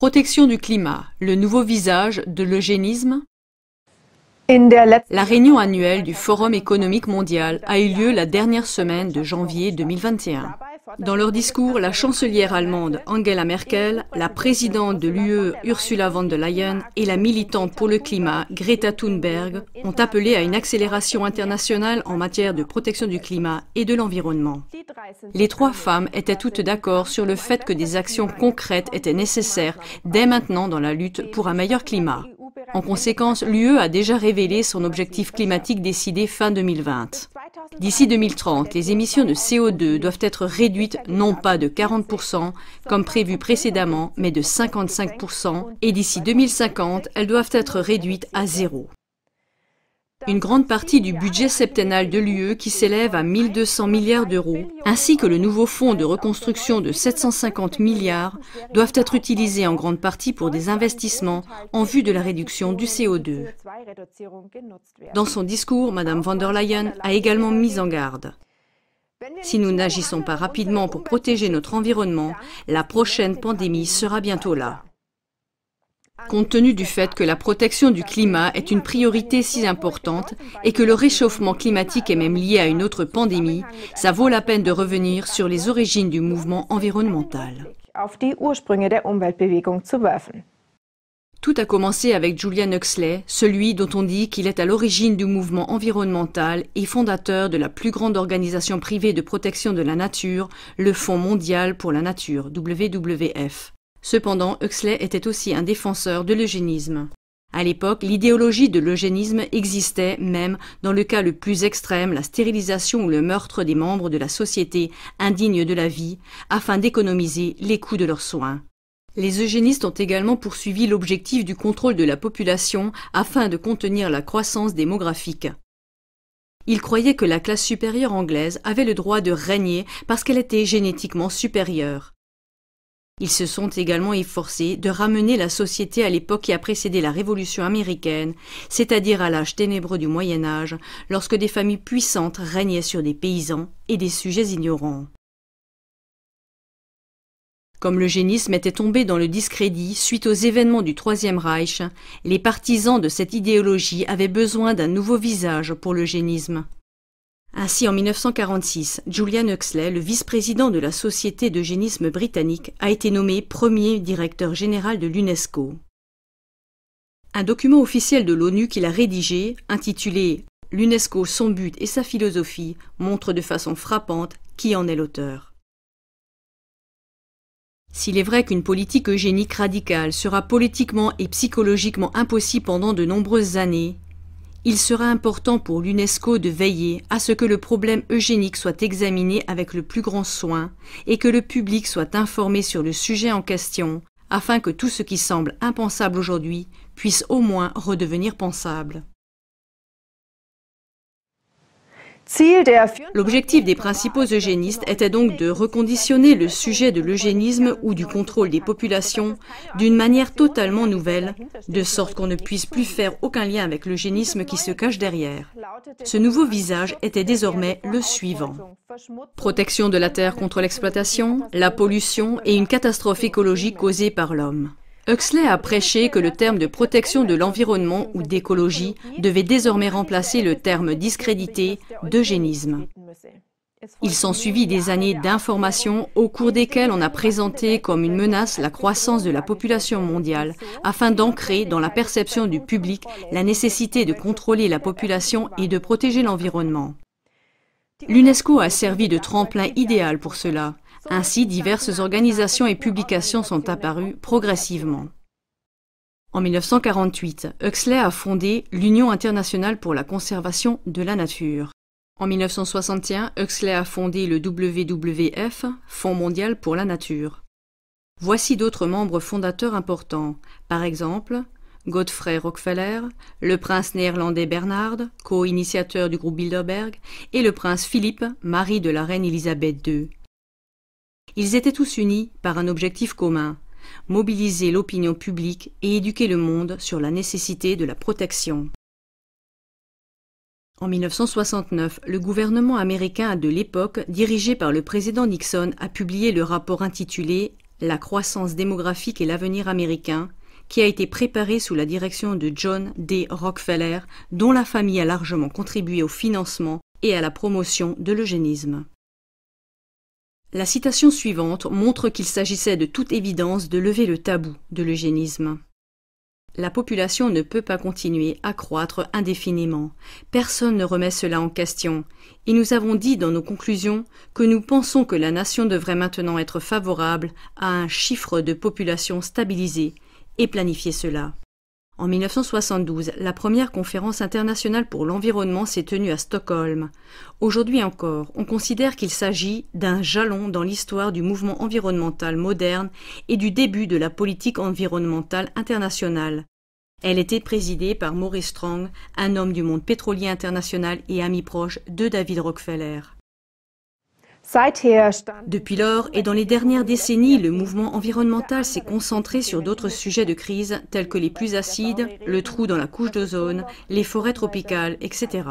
Protection du climat, le nouveau visage de l'eugénisme. La réunion annuelle du Forum économique mondial a eu lieu la dernière semaine de janvier 2021. Dans leur discours, la chancelière allemande Angela Merkel, la présidente de l'UE Ursula von der Leyen et la militante pour le climat Greta Thunberg ont appelé à une accélération internationale en matière de protection du climat et de l'environnement. Les trois femmes étaient toutes d'accord sur le fait que des actions concrètes étaient nécessaires dès maintenant dans la lutte pour un meilleur climat. En conséquence, l'UE a déjà révélé son objectif climatique décidé fin 2020. D'ici 2030, les émissions de CO2 doivent être réduites non pas de 40% comme prévu précédemment, mais de 55%, et d'ici 2050, elles doivent être réduites à zéro. Une grande partie du budget septennal de l'UE qui s'élève à 1 200 milliards d'euros, ainsi que le nouveau fonds de reconstruction de 750 milliards, doivent être utilisés en grande partie pour des investissements en vue de la réduction du CO2. Dans son discours, Mme von der Leyen a également mis en garde. Si nous n'agissons pas rapidement pour protéger notre environnement, la prochaine pandémie sera bientôt là. Compte tenu du fait que la protection du climat est une priorité si importante et que le réchauffement climatique est même lié à une autre pandémie, ça vaut la peine de revenir sur les origines du mouvement environnemental. Tout a commencé avec Julian Huxley, celui dont on dit qu'il est à l'origine du mouvement environnemental et fondateur de la plus grande organisation privée de protection de la nature, le Fonds mondial pour la nature, WWF. Cependant, Huxley était aussi un défenseur de l'eugénisme. À l'époque, l'idéologie de l'eugénisme existait même dans le cas le plus extrême, la stérilisation ou le meurtre des membres de la société indignes de la vie, afin d'économiser les coûts de leurs soins. Les eugénistes ont également poursuivi l'objectif du contrôle de la population afin de contenir la croissance démographique. Ils croyaient que la classe supérieure anglaise avait le droit de régner parce qu'elle était génétiquement supérieure. Ils se sont également efforcés de ramener la société à l'époque qui a précédé la Révolution américaine, c'est-à-dire à l'âge ténébreux du Moyen Âge, lorsque des familles puissantes régnaient sur des paysans et des sujets ignorants. Comme l'eugénisme était tombé dans le discrédit suite aux événements du Troisième Reich, les partisans de cette idéologie avaient besoin d'un nouveau visage pour l'eugénisme. Ainsi, en 1946, Julian Huxley, le vice-président de la Société d'eugénisme britannique, a été nommé premier directeur général de l'UNESCO. Un document officiel de l'ONU qu'il a rédigé, intitulé « L'UNESCO, son but et sa philosophie », montre de façon frappante qui en est l'auteur. S'il est vrai qu'une politique eugénique radicale sera politiquement et psychologiquement impossible pendant de nombreuses années, il sera important pour l'UNESCO de veiller à ce que le problème eugénique soit examiné avec le plus grand soin et que le public soit informé sur le sujet en question, afin que tout ce qui semble impensable aujourd'hui puisse au moins redevenir pensable. L'objectif des principaux eugénistes était donc de reconditionner le sujet de l'eugénisme ou du contrôle des populations d'une manière totalement nouvelle, de sorte qu'on ne puisse plus faire aucun lien avec l'eugénisme qui se cache derrière. Ce nouveau visage était désormais le suivant. Protection de la terre contre l'exploitation, la pollution et une catastrophe écologique causée par l'homme. Huxley a prêché que le terme de protection de l'environnement ou d'écologie devait désormais remplacer le terme discrédité d'eugénisme. Il s'ensuivit des années d'information au cours desquelles on a présenté comme une menace la croissance de la population mondiale afin d'ancrer dans la perception du public la nécessité de contrôler la population et de protéger l'environnement. L'UNESCO a servi de tremplin idéal pour cela. Ainsi, diverses organisations et publications sont apparues progressivement. En 1948, Huxley a fondé l'Union internationale pour la conservation de la nature. En 1961, Huxley a fondé le WWF, Fonds mondial pour la nature. Voici d'autres membres fondateurs importants, par exemple Godfrey Rockefeller, le prince néerlandais Bernhard, co-initiateur du groupe Bilderberg, et le prince Philippe, mari de la reine Élisabeth II. Ils étaient tous unis par un objectif commun, mobiliser l'opinion publique et éduquer le monde sur la nécessité de la protection. En 1969, le gouvernement américain de l'époque, dirigé par le président Nixon, a publié le rapport intitulé « La croissance démographique et l'avenir américain, qui a été préparé sous la direction de John D. Rockefeller, dont la famille a largement contribué au financement et à la promotion de l'eugénisme. La citation suivante montre qu'il s'agissait de toute évidence de lever le tabou de l'eugénisme. La population ne peut pas continuer à croître indéfiniment. Personne ne remet cela en question. Et nous avons dit dans nos conclusions que nous pensons que la nation devrait maintenant être favorable à un chiffre de population stabilisé et planifier cela. En 1972, la première conférence internationale pour l'environnement s'est tenue à Stockholm. Aujourd'hui encore, on considère qu'il s'agit d'un jalon dans l'histoire du mouvement environnemental moderne et du début de la politique environnementale internationale. Elle était présidée par Maurice Strong, un homme du monde pétrolier international et ami proche de David Rockefeller. Depuis lors et dans les dernières décennies, le mouvement environnemental s'est concentré sur d'autres sujets de crise tels que les pluies acides, le trou dans la couche d'ozone, les forêts tropicales, etc.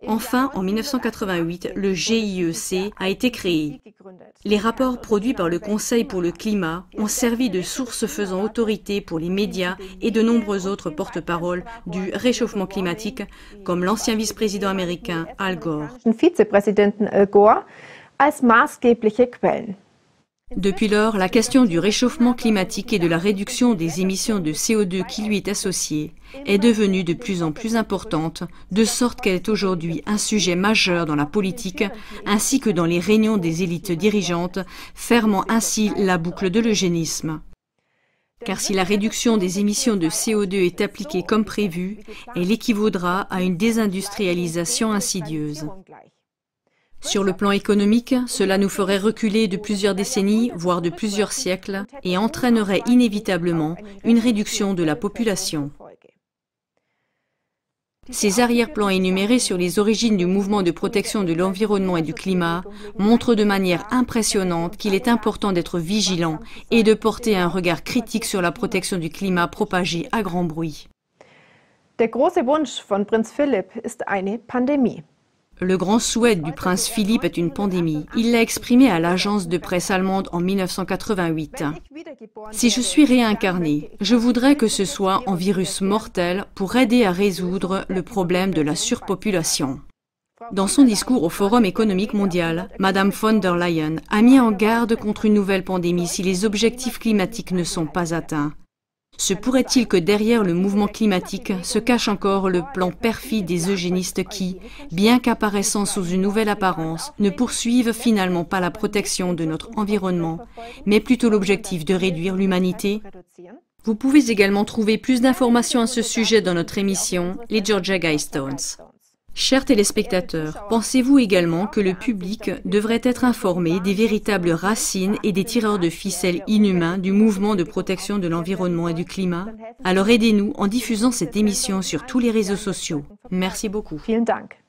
Enfin, en 1988, le GIEC a été créé. Les rapports produits par le Conseil pour le climat ont servi de source faisant autorité pour les médias et de nombreux autres porte-paroles du réchauffement climatique, comme l'ancien vice-président américain Al Gore. Depuis lors, la question du réchauffement climatique et de la réduction des émissions de CO2 qui lui est associée est devenue de plus en plus importante, de sorte qu'elle est aujourd'hui un sujet majeur dans la politique ainsi que dans les réunions des élites dirigeantes, fermant ainsi la boucle de l'eugénisme. Car si la réduction des émissions de CO2 est appliquée comme prévu, elle équivaudra à une désindustrialisation insidieuse. Sur le plan économique, cela nous ferait reculer de plusieurs décennies, voire de plusieurs siècles, et entraînerait inévitablement une réduction de la population. Ces arrière-plans énumérés sur les origines du mouvement de protection de l'environnement et du climat montrent de manière impressionnante qu'il est important d'être vigilant et de porter un regard critique sur la protection du climat propagée à grand bruit. Der große Wunsch von Prinz Philipp ist eine Pandemie. Le grand souhait du prince Philippe est une pandémie. Il l'a exprimé à l'agence de presse allemande en 1988. Si je suis réincarné, je voudrais que ce soit en virus mortel pour aider à résoudre le problème de la surpopulation. Dans son discours au Forum économique mondial, Madame von der Leyen a mis en garde contre une nouvelle pandémie si les objectifs climatiques ne sont pas atteints. Se pourrait-il que derrière le mouvement climatique se cache encore le plan perfide des eugénistes qui, bien qu'apparaissant sous une nouvelle apparence, ne poursuivent finalement pas la protection de notre environnement, mais plutôt l'objectif de réduire l'humanité? Vous pouvez également trouver plus d'informations à ce sujet dans notre émission « Les Georgia Guidestones ». Chers téléspectateurs, pensez-vous également que le public devrait être informé des véritables racines et des tireurs de ficelles inhumains du mouvement de protection de l'environnement et du climat? Alors aidez-nous en diffusant cette émission sur tous les réseaux sociaux. Merci beaucoup. Vielen Dank.